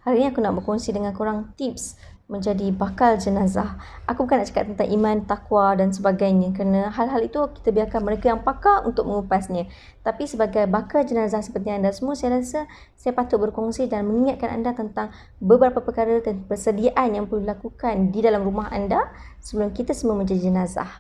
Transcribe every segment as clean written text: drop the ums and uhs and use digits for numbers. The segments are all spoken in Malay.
Hari ini aku nak berkongsi dengan korang tips menjadi bakal jenazah. Aku bukan nak cakap tentang iman, takwa dan sebagainya, kerana hal-hal itu kita biarkan mereka yang pakar untuk mengupasnya. Tapi sebagai bakal jenazah seperti anda semua, saya rasa saya patut berkongsi dan mengingatkan anda tentang beberapa perkara dan persediaan yang perlu dilakukan di dalam rumah anda sebelum kita semua menjadi jenazah.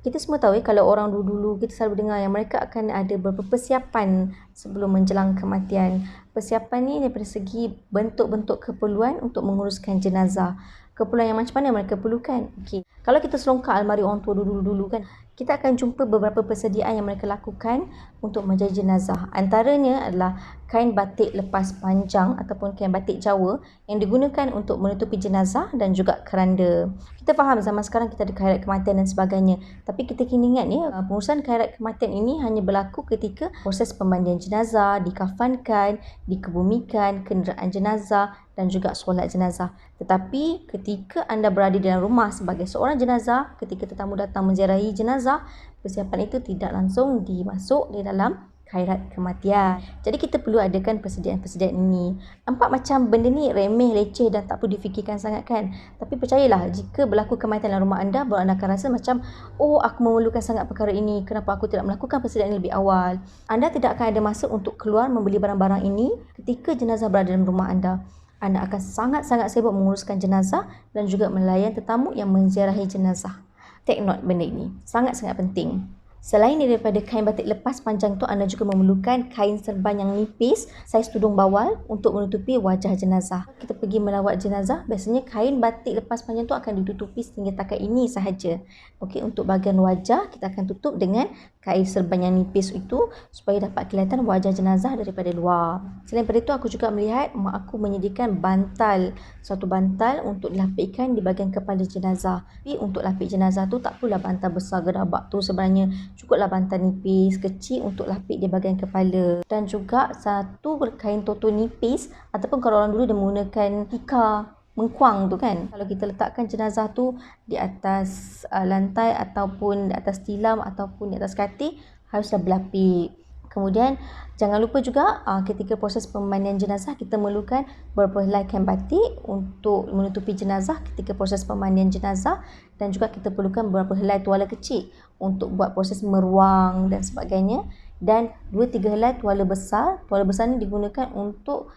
Kita semua tahu kalau orang dulu-dulu kita selalu dengar yang mereka akan ada beberapa persiapan sebelum menjelang kematian. Persiapan ni daripada segi bentuk-bentuk keperluan untuk menguruskan jenazah. Keperluan yang macam mana mereka perlukan? Okey. Kalau kita selongkar almari orang tua dulu-dulu kan, kita akan jumpa beberapa persediaan yang mereka lakukan untuk menjadi jenazah. Antaranya adalah kain batik lepas panjang ataupun kain batik Jawa yang digunakan untuk menutupi jenazah dan juga keranda. Kita faham zaman sekarang kita ada khairat kematian dan sebagainya. Tapi kita kena ingat ni, pengurusan khairat kematian ini hanya berlaku ketika proses pemandian jenazah, dikafankan, dikebumikan, kenderaan jenazah dan juga solat jenazah. Tetapi ketika anda berada di dalam rumah sebagai seorang jenazah, ketika tetamu datang menziarahi jenazah, persiapan itu tidak langsung dimasuk di dalam khairat kematian. Jadi kita perlu adakan persediaan-persediaan ini. Nampak macam benda ni remeh, leceh dan tak perlu difikirkan sangat kan? Tapi percayalah, jika berlaku kematian dalam rumah anda, baru anda akan rasa macam, oh aku memerlukan sangat perkara ini, kenapa aku tidak melakukan persediaan ini lebih awal? Anda tidak akan ada masa untuk keluar membeli barang-barang ini ketika jenazah berada dalam rumah anda. Anda akan sangat-sangat sibuk menguruskan jenazah dan juga melayan tetamu yang menziarahi jenazah. Take note benda ini, sangat-sangat penting. Selain daripada kain batik lepas panjang tu, anda juga memerlukan kain serban yang nipis saiz tudung bawal untuk menutupi wajah jenazah. Kita pergi melawat jenazah, biasanya kain batik lepas panjang tu akan ditutupi sehingga takat ini sahaja. Okey, untuk bahagian wajah kita akan tutup dengan kain serban yang nipis itu supaya dapat kelihatan wajah jenazah daripada luar. Selain daripada itu, aku juga melihat mak aku menyediakan bantal, satu bantal untuk dilapikkan di bahagian kepala jenazah. Tapi untuk lapik jenazah tu tak perlulah bantal besar gerabak tu sebenarnya. Cukuplah bantal nipis kecil untuk lapik di bahagian kepala, dan juga satu kain toto nipis ataupun kalau orang dulu dia menggunakan tikar mengkuang tu kan, kalau kita letakkan jenazah tu di atas lantai ataupun di atas tilam ataupun di atas katil, haruslah berlapik. Kemudian jangan lupa juga ketika proses pemandian jenazah kita memerlukan beberapa helai kain batik untuk menutupi jenazah ketika proses pemandian jenazah, dan juga kita perlukan beberapa helai tuala kecil untuk buat proses meruang dan sebagainya, dan 2-3 helai tuala besar. Tuala besar ni digunakan untuk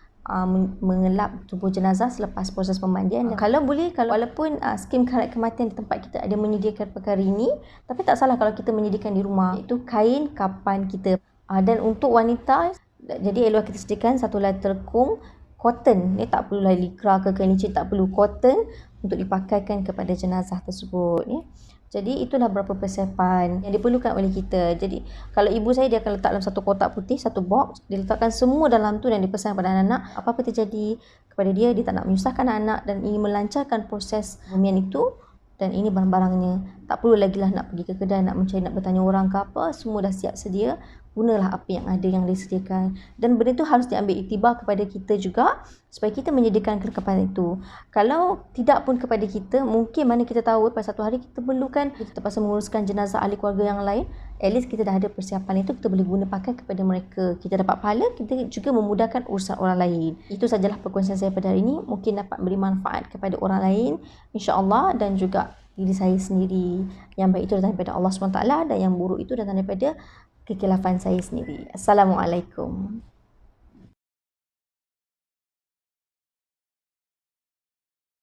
mengelap tubuh jenazah selepas proses pemandian. Kalau boleh, walaupun skim khairat kematian di tempat kita ada menyediakan perkara ini, tapi tak salah kalau kita menyediakan di rumah, iaitu kain kapan kita. Dan untuk wanita, jadi elok kita sediakan satu helai terkung cotton. Ni tak perlulah likra ke kain licin, tak perlu, cotton untuk dipakaikan kepada jenazah tersebut ya. Jadi itulah beberapa persiapan yang diperlukan oleh kita. Jadi kalau ibu saya, dia akan letak dalam satu kotak putih, satu box, dia letakkan semua dalam tu dan dipesan kepada anak-anak. Apa-apa terjadi kepada dia, dia tak nak menyusahkan anak dan ingin melancarkan proses pemumian itu. Dan ini barang-barangnya. Tak perlu lagi lah nak pergi ke kedai, nak mencari, nak bertanya orang ke apa. Semua dah siap sedia. Gunalah apa yang ada, yang disediakan. Dan benda itu harus diambil iktibar kepada kita juga, supaya kita menyediakan kelengkapan itu. Kalau tidak pun kepada kita, mungkin mana kita tahu pada satu hari kita perlukan, kita terpaksa menguruskan jenazah ahli keluarga yang lain. At least kita dah ada persiapan itu, kita boleh guna pakai kepada mereka. Kita dapat pahala, kita juga memudahkan urusan orang lain. Itu sajalah perkongsian saya pada hari ini. Mungkin dapat beri manfaat kepada orang lain, insya-Allah, dan juga diri saya sendiri. Yang baik itu datang daripada Allah SWT dan yang buruk itu datang daripada kekilafan saya sendiri. Assalamualaikum.